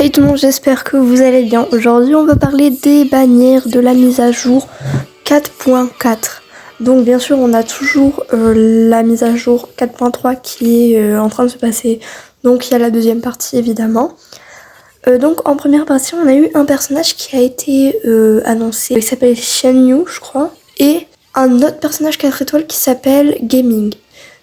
Hey tout le monde, j'espère que vous allez bien. Aujourd'hui, on va parler des bannières de la mise à jour 4.4. Donc bien sûr, on a toujours la mise à jour 4.3 qui est en train de se passer. Donc il y a la deuxième partie évidemment. Donc en première partie, on a eu un personnage qui a été annoncé. Il s'appelle Shen Yu, je crois. Et un autre personnage 4 étoiles qui s'appelle Gaming.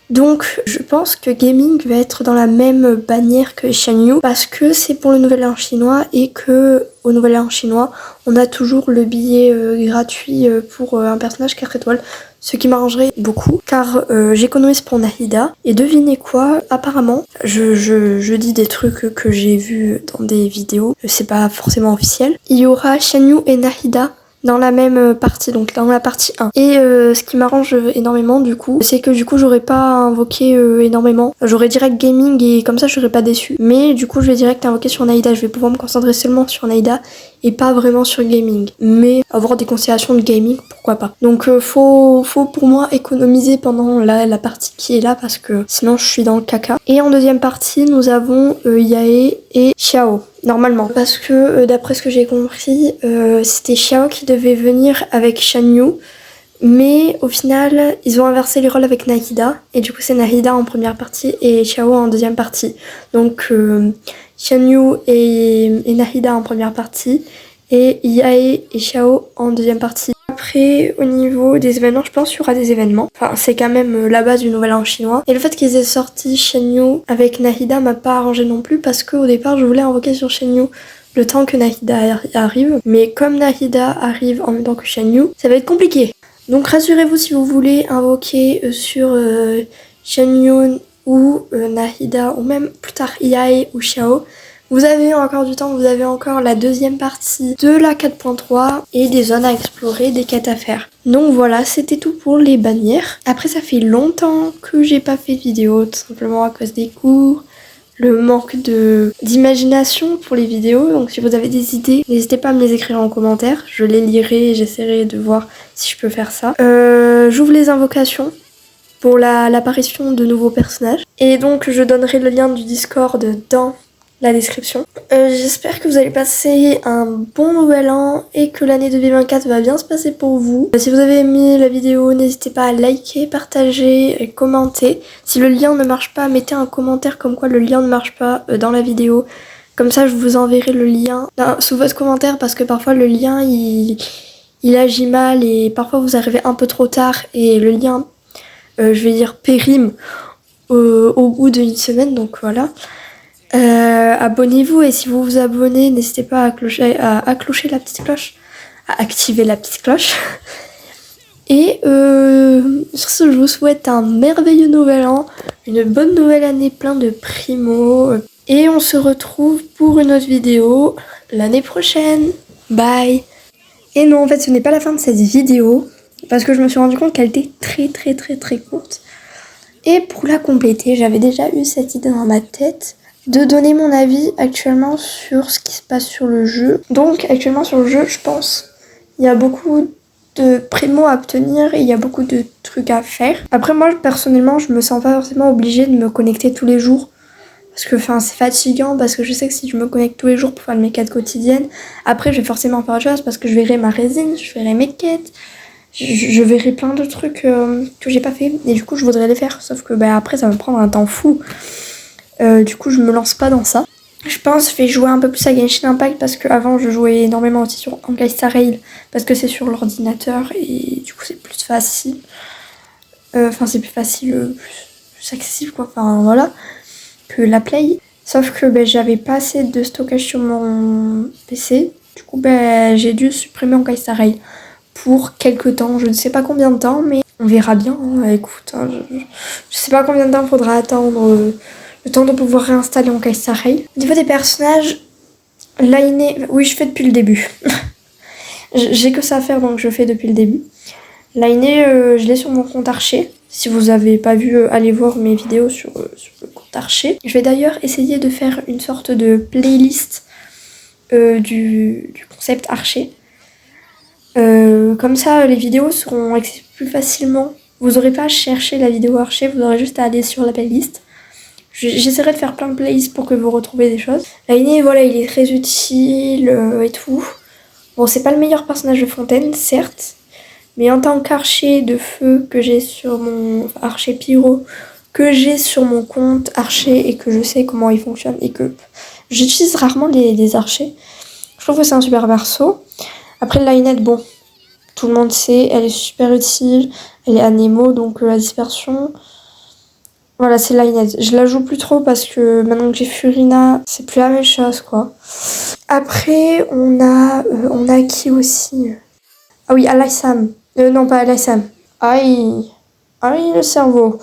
Donc je pense que Gaming va être dans la même bannière que Shen Yu parce que c'est pour le Nouvel An chinois et que au Nouvel An chinois on a toujours le billet gratuit pour un personnage 4 étoiles, ce qui m'arrangerait beaucoup car j'économise pour Nahida. Et devinez quoi, apparemment je dis des trucs que j'ai vus dans des vidéos, c'est pas forcément officiel, il y aura Shen Yu et Nahida dans la même partie, donc dans la partie 1. Et ce qui m'arrange énormément du coup, c'est que du coup j'aurais pas invoqué énormément. J'aurais direct gaming et comme ça je serais pas déçue. Mais du coup je vais direct invoquer sur Nahida, je vais pouvoir me concentrer seulement sur Nahida et pas vraiment sur gaming. Mais avoir des constellations de gaming, pourquoi pas. Donc faut pour moi économiser pendant la partie qui est là parce que sinon je suis dans le caca. Et en deuxième partie nous avons Yae et Xiao. Normalement, parce que d'après ce que j'ai compris, c'était Xiao qui devait venir avec Shen Yu, mais au final, ils ont inversé les rôles avec Nahida, et du coup c'est Nahida en première partie et Xiao en deuxième partie. Donc Shen Yu et Nahida en première partie, et Yae et Xiao en deuxième partie. Après, au niveau des événements, je pense qu'il y aura des événements. Enfin, c'est quand même la base du Nouvel An chinois. Et le fait qu'ils aient sorti Shen Yu avec Nahida m'a pas arrangé non plus parce qu'au départ, je voulais invoquer sur Shen Yu le temps que Nahida arrive. Mais comme Nahida arrive en même temps que Shen Yu, ça va être compliqué. Donc rassurez-vous si vous voulez invoquer sur Shen Yu ou Nahida ou même plus tard Yae ou Xiao. Vous avez encore du temps, vous avez encore la deuxième partie de la 4.3 et des zones à explorer, des quêtes à faire. Donc voilà, c'était tout pour les bannières. Après ça fait longtemps que j'ai pas fait de vidéo, tout simplement à cause des cours, le manque d'imagination pour les vidéos. Donc si vous avez des idées, n'hésitez pas à me les écrire en commentaire, je les lirai et j'essaierai de voir si je peux faire ça. J'ouvre les invocations pour l'apparition de nouveaux personnages. Et donc je donnerai le lien du Discord dans la description. J'espère que vous allez passer un bon nouvel an et que l'année 2024 va bien se passer pour vous. Si vous avez aimé la vidéo, n'hésitez pas à liker, partager et commenter. Si le lien ne marche pas, mettez un commentaire comme quoi le lien ne marche pas dans la vidéo. Comme ça, je vous enverrai le lien sous votre commentaire parce que parfois le lien il agit mal et parfois vous arrivez un peu trop tard et le lien, je vais dire, périme au bout d'une semaine, donc voilà. Abonnez-vous et si vous vous abonnez, n'hésitez pas à clocher la petite cloche, à activer la petite cloche. Et sur ce, je vous souhaite un merveilleux nouvel an, une bonne nouvelle année plein de primo. Et on se retrouve pour une autre vidéo l'année prochaine. Bye. Et non, en fait, ce n'est pas la fin de cette vidéo parce que je me suis rendu compte qu'elle était très courte. Et pour la compléter, j'avais déjà eu cette idée dans ma tête de donner mon avis actuellement sur ce qui se passe sur le jeu. Donc actuellement sur le jeu, je pense, il y a beaucoup de primo à obtenir et il y a beaucoup de trucs à faire. Après moi personnellement, je me sens pas forcément obligée de me connecter tous les jours. Parce que c'est fatigant, parce que je sais que si je me connecte tous les jours pour faire mes quêtes quotidiennes, après je vais forcément faire autre chose parce que je verrai ma résine, je verrai mes quêtes, je verrai plein de trucs que j'ai pas fait et du coup je voudrais les faire. Sauf que après ça va me prendre un temps fou. Du coup je me lance pas dans ça. Je pense que je vais jouer un peu plus à Genshin Impact parce qu'avant je jouais énormément aussi sur Honkai Star Rail parce que c'est sur l'ordinateur et du coup c'est plus facile. Enfin c'est plus facile, plus accessible quoi, enfin voilà, que la Play. Sauf que j'avais pas assez de stockage sur mon PC. Du coup j'ai dû supprimer Honkai Star Rail pour quelques temps, je ne sais pas combien de temps mais on verra bien. Écoute, je sais pas combien de temps faudra attendre. Le temps de pouvoir réinstaller Honkai Star Rail. Au niveau des personnages, Lainé, oui je fais depuis le début. J'ai que ça à faire donc je fais depuis le début. Lainé, je l'ai sur mon compte Archer. Si vous avez pas vu, allez voir mes vidéos sur le compte Archer. Je vais d'ailleurs essayer de faire une sorte de playlist du concept Archer. Comme ça les vidéos seront accessibles plus facilement. Vous n'aurez pas à chercher la vidéo Archer, vous aurez juste à aller sur la playlist. J'essaierai de faire plein de playlists pour que vous retrouviez des choses. Lainé, voilà, il est très utile et tout. Bon, c'est pas le meilleur personnage de Fontaine, certes. Mais en tant qu'archer de feu que j'ai sur mon... Enfin, archer pyro que j'ai sur mon compte archer et que je sais comment il fonctionne et que j'utilise rarement les archers. Je trouve que c'est un super perso. Après, Lynette, bon, tout le monde sait, elle est super utile. Elle est anémo, donc la dispersion... Voilà, c'est Lynette. Je la joue plus trop parce que maintenant que j'ai Furina, c'est plus la même chose, quoi. Après, on a qui aussi? Ah oui, Alaissam. Non, pas Alaissam. Aïe, le cerveau.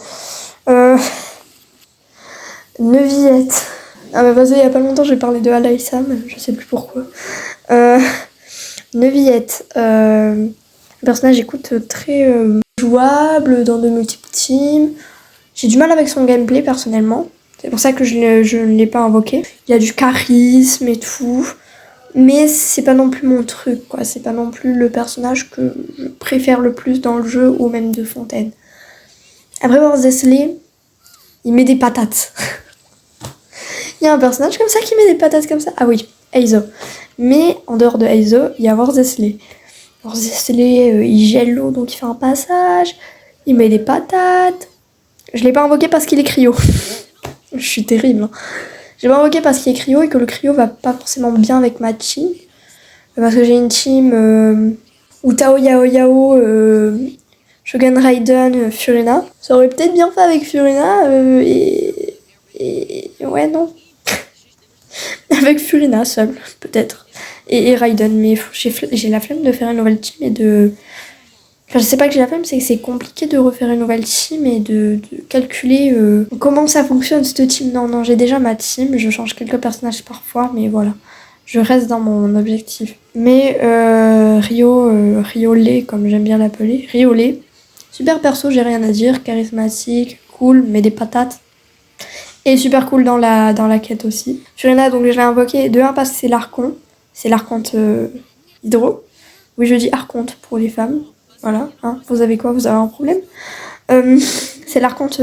Neuvillette. Ah bah parce qu'il y a pas longtemps, j'ai parlé de Alaissam, je sais plus pourquoi. Neuvillette. Un personnage, écoute, très jouable dans de multiples teams. J'ai du mal avec son gameplay personnellement. C'est pour ça que je ne l'ai pas invoqué. Il y a du charisme et tout. Mais c'est pas non plus mon truc, quoi. C'est pas non plus le personnage que je préfère le plus dans le jeu ou même de Fontaine. Après Worzesley, il met des patates. Il y a un personnage comme ça qui met des patates comme ça. Ah oui, Eizo. Mais en dehors de Eizo, il y a Worzesley. Worzesley, il gèle l'eau donc il fait un passage. Il met des patates. Je l'ai pas invoqué parce qu'il est cryo. Je suis terrible. Hein. Je l'ai pas invoqué parce qu'il est cryo et que le cryo va pas forcément bien avec ma team. Parce que j'ai une team où Tao Yao Yao, Shogun Raiden, Furina. Ça aurait peut-être bien fait avec Furina et ouais, non. Avec Furina seul, peut-être. Et Raiden, mais j'ai la flemme de faire une nouvelle team et de... Enfin, je sais pas que j'ai la flemme, c'est que c'est compliqué de refaire une nouvelle team et de calculer comment ça fonctionne cette team. Non, j'ai déjà ma team, je change quelques personnages parfois, mais voilà. Je reste dans mon objectif. Mais Riolet, comme j'aime bien l'appeler, Riolet, super perso, j'ai rien à dire, charismatique, cool, mais des patates. Et super cool dans la quête aussi. Furina, donc je l'ai invoqué de 1 parce que c'est l'archonte hydro. Oui, je dis archonte pour les femmes. Voilà, hein. Vous avez quoi? Vous avez un problème? C'est l'archonte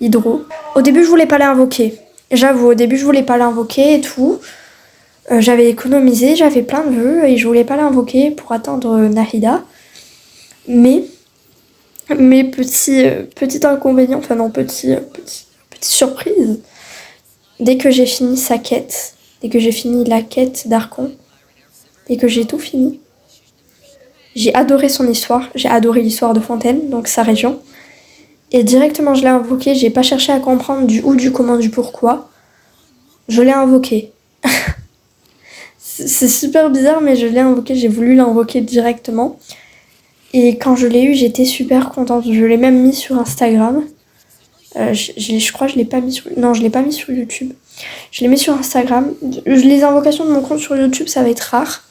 hydro. Au début, je voulais pas l'invoquer. J'avoue, au début, je voulais pas l'invoquer et tout. J'avais économisé, j'avais plein de vœux et je voulais pas l'invoquer pour attendre Nahida. Mais petit inconvénient, enfin non, petite surprise. Dès que j'ai fini sa quête, dès que j'ai fini la quête d'Archon, dès que j'ai tout fini, j'ai adoré son histoire, j'ai adoré l'histoire de Fontaine, donc sa région. Et directement je l'ai invoqué, j'ai pas cherché à comprendre du où, du comment, du pourquoi. Je l'ai invoqué. C'est super bizarre, mais je l'ai invoqué, j'ai voulu l'invoquer directement. Et quand je l'ai eu, j'étais super contente. Je l'ai même mis sur Instagram. Je crois que je l'ai pas mis sur... Non, je l'ai pas mis sur YouTube. Je l'ai mis sur Instagram. Les invocations de mon compte sur YouTube, ça va être rare.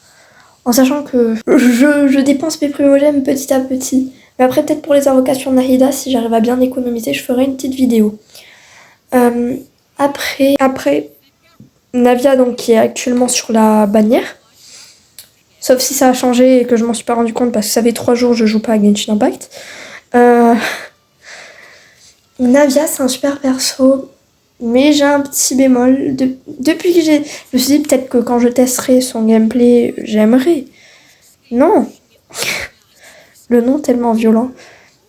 En sachant que je dépense mes primogèmes petit à petit. Mais après, peut-être pour les invocations de Nahida, si j'arrive à bien économiser, je ferai une petite vidéo. Après, Navia, donc, qui est actuellement sur la bannière. Sauf si ça a changé et que je m'en suis pas rendu compte parce que ça fait 3 jours que je joue pas à Genshin Impact. Navia, c'est un super perso, mais j'ai un petit bémol. Depuis que je me suis dit peut-être que quand je testerai son gameplay, j'aimerais. Non. Le nom tellement violent.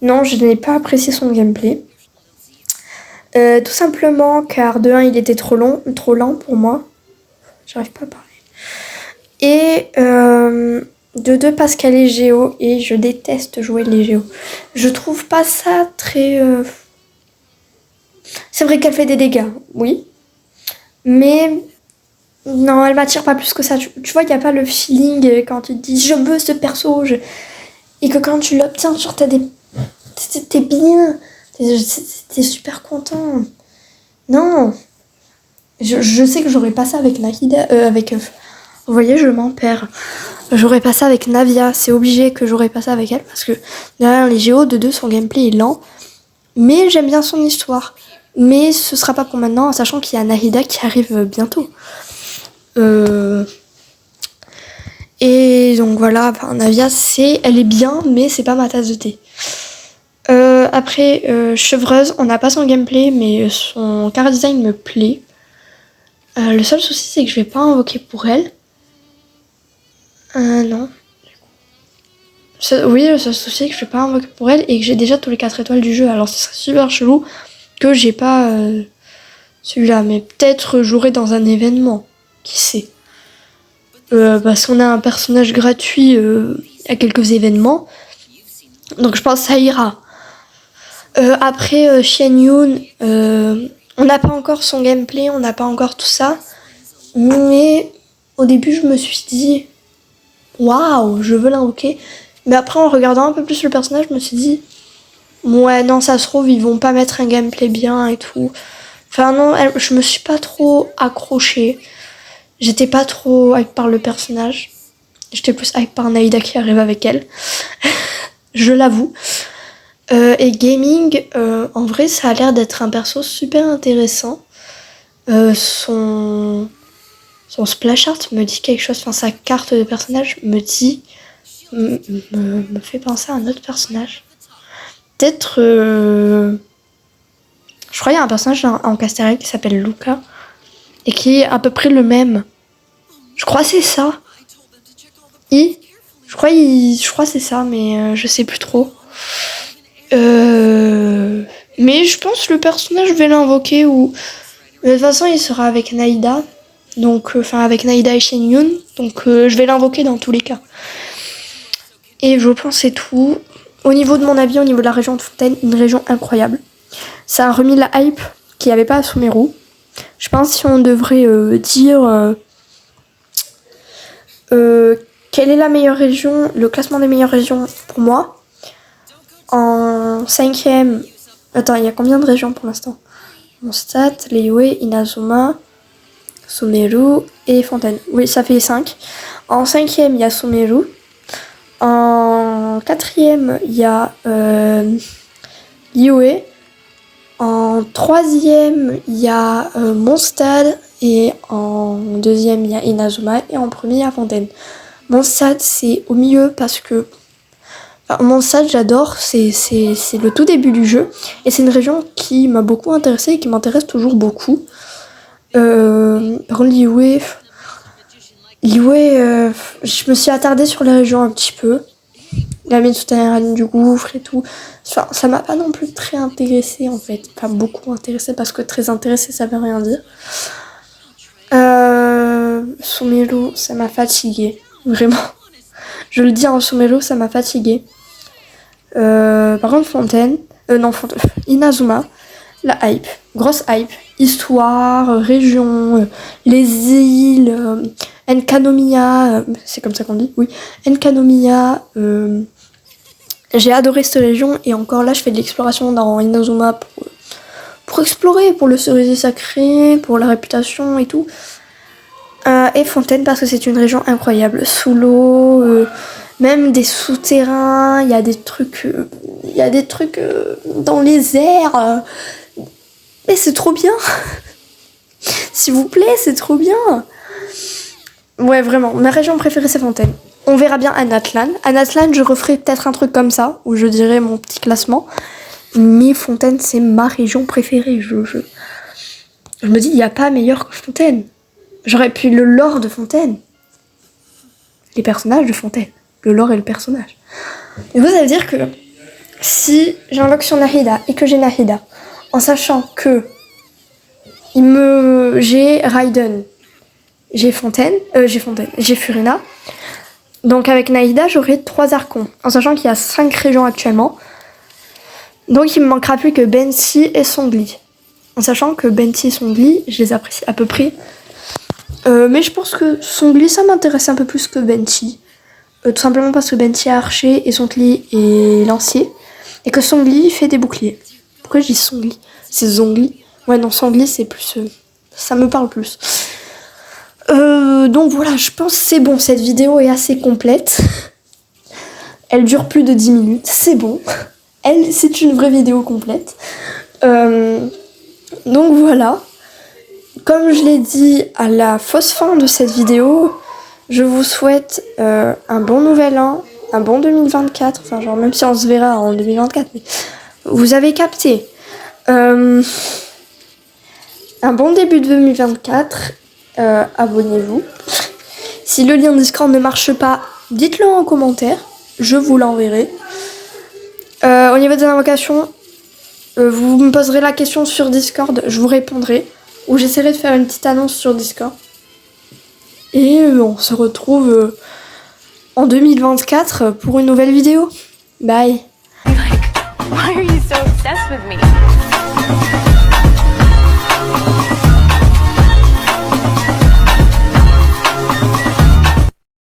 Non, je n'ai pas apprécié son gameplay. Tout simplement car de 1, il était trop lent pour moi. J'arrive pas à parler. Et de 2 parce qu'elle est géo et je déteste jouer les géos. Je trouve pas ça très... C'est vrai qu'elle fait des dégâts, oui. Mais non, elle m'attire pas plus que ça. Tu vois, il n'y a pas le feeling quand tu te dis je veux ce perso. Et que quand tu l'obtiens, genre t'es bien. T'es super content. Non. Je sais que j'aurais pas ça avec Nahida. Vous voyez, je m'en perds. J'aurais pas ça avec Navia. C'est obligé que j'aurais pas ça avec elle. Parce que derrière les géos de 2, son gameplay est lent. Mais j'aime bien son histoire. Mais ce sera pas pour maintenant, en sachant qu'il y a Nahida qui arrive bientôt. Et donc voilà, enfin, Navia, elle est bien, mais c'est pas ma tasse de thé. Après, Chevreuse, on n'a pas son gameplay, mais son chara design me plaît. Le seul souci, c'est que je vais pas invoquer pour elle. Non. Oui, le seul souci, c'est que je vais pas invoquer pour elle et que j'ai déjà tous les 4 étoiles du jeu. Alors, ce serait super chelou que j'ai pas celui-là. Mais peut-être jouer dans un événement. Qui sait. Parce qu'on a un personnage gratuit à quelques événements. Donc, je pense que ça ira. Après, Shen Yun, on n'a pas encore son gameplay, on n'a pas encore tout ça. Mais au début, je me suis dit, waouh, je veux l'invoquer. Mais après, en regardant un peu plus le personnage, je me suis dit, ouais, non, ça se trouve, ils vont pas mettre un gameplay bien et tout. Enfin, non, je me suis pas trop accrochée. J'étais pas trop hype par le personnage. J'étais plus hype par Naïda qui arrive avec elle. Je l'avoue. Et gaming, en vrai, ça a l'air d'être un perso super intéressant. Son splash art me dit quelque chose. Enfin, sa carte de personnage me dit... me fait penser à un autre personnage. Peut-être... Je crois qu'il y a un personnage en Castellaire qui s'appelle Luca. Et qui est à peu près le même. Je crois que c'est ça. Je crois que c'est ça, mais je sais plus trop. Mais je pense que le personnage, je vais l'invoquer ou... De toute façon, il sera avec Naïda. Donc, avec Naïda et Shen Yun. Donc, je vais l'invoquer dans tous les cas. Et je pense que c'est tout. Au niveau de mon avis, au niveau de la région de Fontaine, une région incroyable. Ça a remis la hype qu'il n'y avait pas à Sumeru. Je pense si on devrait dire quelle est la meilleure région, le classement des meilleures régions pour moi. En 5e... Attends, il y a combien de régions pour l'instant? Mondstadt, Liyue, Inazuma, Sumeru et Fontaine. Oui, ça fait 5. En 5e, il y a Sumeru. En 4e, il y a Liyue. En 3e, il y a Mondstadt. Et en 2e, il y a Inazuma. Et en 1er, il y a Fontaine. Mondstadt, c'est au milieu parce que... Enfin, Mondstadt, j'adore. C'est le tout début du jeu. Et c'est une région qui m'a beaucoup intéressée et qui m'intéresse toujours beaucoup. Par contre, Liyue, je me suis attardée sur les régions un petit peu. La Méditerranée du gouffre et tout. Enfin, ça m'a pas non plus très intéressée en fait. Pas beaucoup intéressée parce que très intéressée, ça veut rien dire. Sumeru, ça m'a fatiguée. Vraiment. Je le dis en Sumeru, ça m'a fatiguée. Par contre, Fontaine. Inazuma. La hype. Grosse hype. Histoire, région, les îles, Enkanomiya. C'est comme ça qu'on dit? Oui. Enkanomiya. J'ai adoré cette région et encore là, je fais de l'exploration dans Inazuma pour explorer, pour le cerisier sacré, pour la réputation et tout. Et Fontaine parce que c'est une région incroyable. Sous l'eau, même des souterrains, il y a des trucs, dans les airs. Mais c'est trop bien. S'il vous plaît, c'est trop bien. Ouais, vraiment, ma région préférée c'est Fontaine. On verra bien à Natlan. À Natlan, je referai peut-être un truc comme ça, où je dirai mon petit classement. Mais Fontaine, c'est ma région préférée. Je me dis, il n'y a pas meilleur que Fontaine. J'aurais pu le lore de Fontaine. Les personnages de Fontaine. Le lore et le personnage. Et vous, ça veut dire que si j'invoque sur Nahida et que j'ai Nahida, en sachant que j'ai Raiden, j'ai Furina. Donc avec Naïda, j'aurai 3 archons, en sachant qu'il y a 5 régions actuellement. Donc il me manquera plus que Bensi et Songli. En sachant que Bensi et Songli, je les apprécie à peu près. Mais je pense que Songli, ça m'intéresse un peu plus que Bensi. Tout simplement parce que Bensi est archer et Songli est lancier. Et que Songli fait des boucliers. Pourquoi je dis Songli? C'est Zongli. Ouais non, Songli c'est plus... ça me parle plus. Donc voilà, je pense que c'est bon, cette vidéo est assez complète. Elle dure plus de 10 minutes, c'est bon. C'est une vraie vidéo complète. Donc voilà. Comme je l'ai dit à la fausse fin de cette vidéo, je vous souhaite un bon nouvel an, un bon 2024. Enfin genre même si on se verra en 2024, mais Vous avez capté. Un bon début de 2024. Abonnez-vous. Si le lien Discord ne marche pas, dites-le en commentaire. Je vous l'enverrai. Au niveau des invocations, vous me poserez la question sur Discord, je vous répondrai. Ou j'essaierai de faire une petite annonce sur Discord. Et on se retrouve en 2024 pour une nouvelle vidéo. Bye. Why are you so obsessed with me?